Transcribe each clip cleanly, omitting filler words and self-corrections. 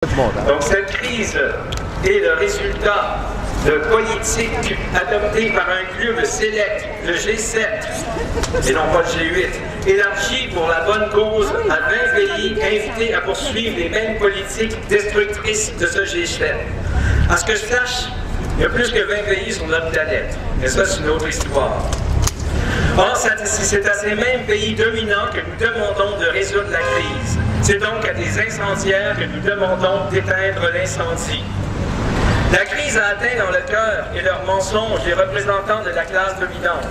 Donc cette crise est le résultat de politiques adoptées par un club sélect, le G7, et non pas le G8, élargi pour la bonne cause à 20 pays invités à poursuivre les mêmes politiques destructrices de ce G7. À ce que je sache, il y a plus que 20 pays sur notre planète, mais ça c'est une autre histoire. Or, c'est à ces mêmes pays dominants que nous demandons de résoudre la crise. C'est donc à des incendiaires que nous demandons d'éteindre l'incendie. La crise a atteint dans le cœur et leurs mensonges les représentants de la classe dominante.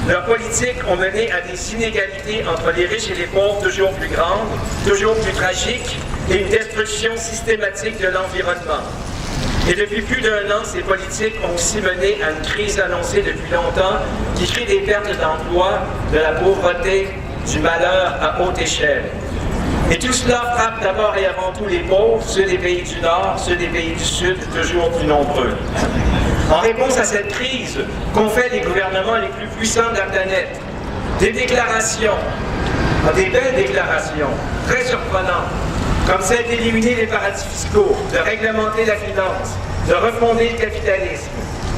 Leurs politiques ont mené à des inégalités entre les riches et les pauvres toujours plus grandes, toujours plus tragiques, et une destruction systématique de l'environnement. Et depuis plus d'un an, ces politiques ont aussi mené à une crise annoncée depuis longtemps qui crée des pertes d'emplois, de la pauvreté, du malheur à haute échelle. Et tout cela frappe d'abord et avant tout les pauvres, ceux des pays du Nord, ceux des pays du Sud, toujours plus nombreux. En réponse à cette crise qu'ont fait les gouvernements les plus puissants de la planète, des déclarations, des belles déclarations, très surprenantes, comme celle d'éliminer les paradis fiscaux, de réglementer la finance, de refonder le capitalisme.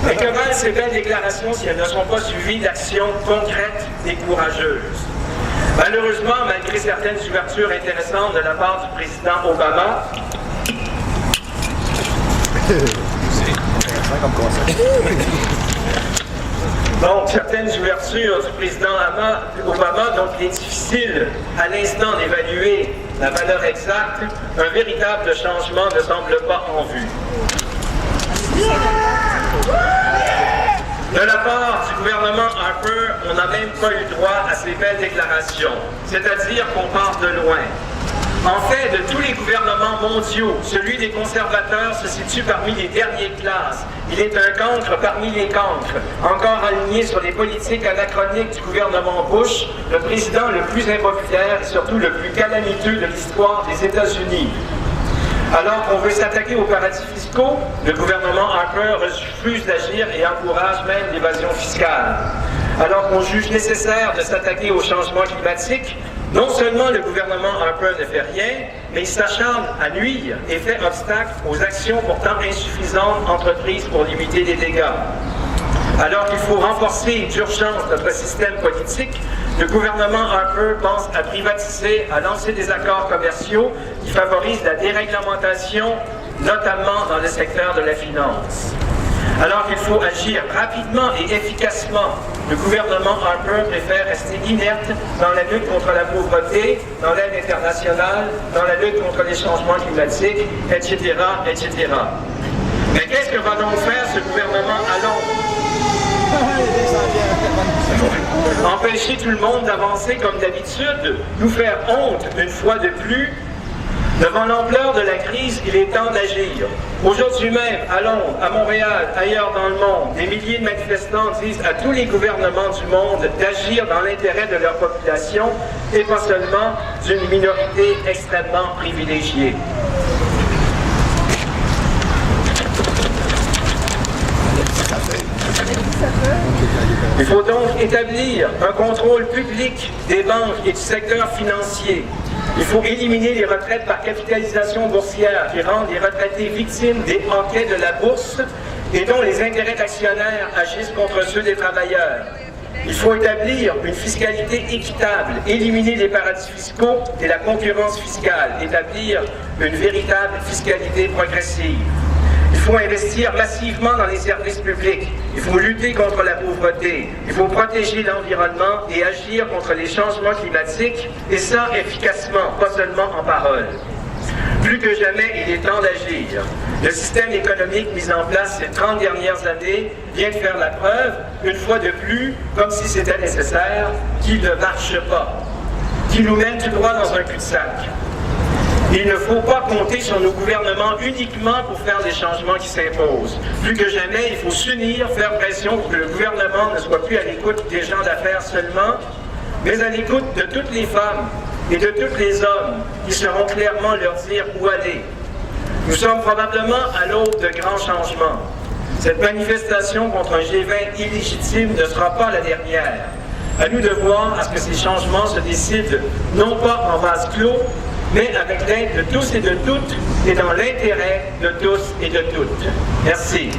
Mais que valent ces belles déclarations si elles ne sont pas suivies d'actions concrètes et courageuses? Malheureusement, malgré certaines ouvertures intéressantes de la part du président Obama, donc, certaines ouvertures du président Obama, donc il est difficile à l'instant d'évaluer la valeur exacte. Un véritable changement ne semble pas en vue. De la part du gouvernement Harper, on n'a même pas eu droit à ces belles déclarations, c'est-à-dire qu'on part de loin. En fait, de tous les gouvernements mondiaux, celui des conservateurs se situe parmi les dernières classes. Il est un cancre parmi les cancres, encore aligné sur les politiques anachroniques du gouvernement Bush, le président le plus impopulaire et surtout le plus calamiteux de l'histoire des États-Unis. Alors qu'on veut s'attaquer aux paradis fiscaux, le gouvernement Harper refuse d'agir et encourage même l'évasion fiscale. Alors qu'on juge nécessaire de s'attaquer au changement climatique, non seulement le gouvernement Harper ne fait rien, mais il s'acharne à nuire et fait obstacle aux actions pourtant insuffisantes entreprises pour limiter les dégâts. Alors qu'il faut renforcer d'urgence notre système politique, le gouvernement Harper pense à privatiser, à lancer des accords commerciaux qui favorisent la déréglementation, notamment dans le secteur de la finance. Alors qu'il faut agir rapidement et efficacement, le gouvernement Harper préfère rester inerte dans la lutte contre la pauvreté, dans l'aide internationale, dans la lutte contre les changements climatiques, etc., etc. Mais qu'est-ce que va donc faire ce gouvernement à Londres? Empêcher tout le monde d'avancer comme d'habitude, nous faire honte une fois de plus. Devant l'ampleur de la crise, il est temps d'agir. Aujourd'hui même, à Londres, à Montréal, ailleurs dans le monde, des milliers de manifestants disent à tous les gouvernements du monde d'agir dans l'intérêt de leur population et pas seulement d'une minorité extrêmement privilégiée. Il faut donc établir un contrôle public des banques et du secteur financier. Il faut éliminer les retraites par capitalisation boursière qui rendent les retraités victimes des hoquets de la bourse et dont les intérêts d'actionnaires agissent contre ceux des travailleurs. Il faut établir une fiscalité équitable, éliminer les paradis fiscaux et la concurrence fiscale, établir une véritable fiscalité progressive. Il faut investir massivement dans les services publics. Il faut lutter contre la pauvreté. Il faut protéger l'environnement et agir contre les changements climatiques, et ça efficacement, pas seulement en parole. Plus que jamais, il est temps d'agir. Le système économique mis en place ces 30 dernières années vient de faire la preuve, une fois de plus, comme si c'était nécessaire, qu'il ne marche pas, qu'il nous mène tout droit dans un cul-de-sac. Il ne faut pas compter sur nos gouvernements uniquement pour faire des changements qui s'imposent. Plus que jamais, il faut s'unir, faire pression pour que le gouvernement ne soit plus à l'écoute des gens d'affaires seulement, mais à l'écoute de toutes les femmes et de tous les hommes qui sauront clairement leur dire où aller. Nous sommes probablement à l'aube de grands changements. Cette manifestation contre un G20 illégitime ne sera pas la dernière. À nous de voir à ce que ces changements se décident non pas en vase clos, mais avec l'aide de tous et de toutes et dans l'intérêt de tous et de toutes. Merci.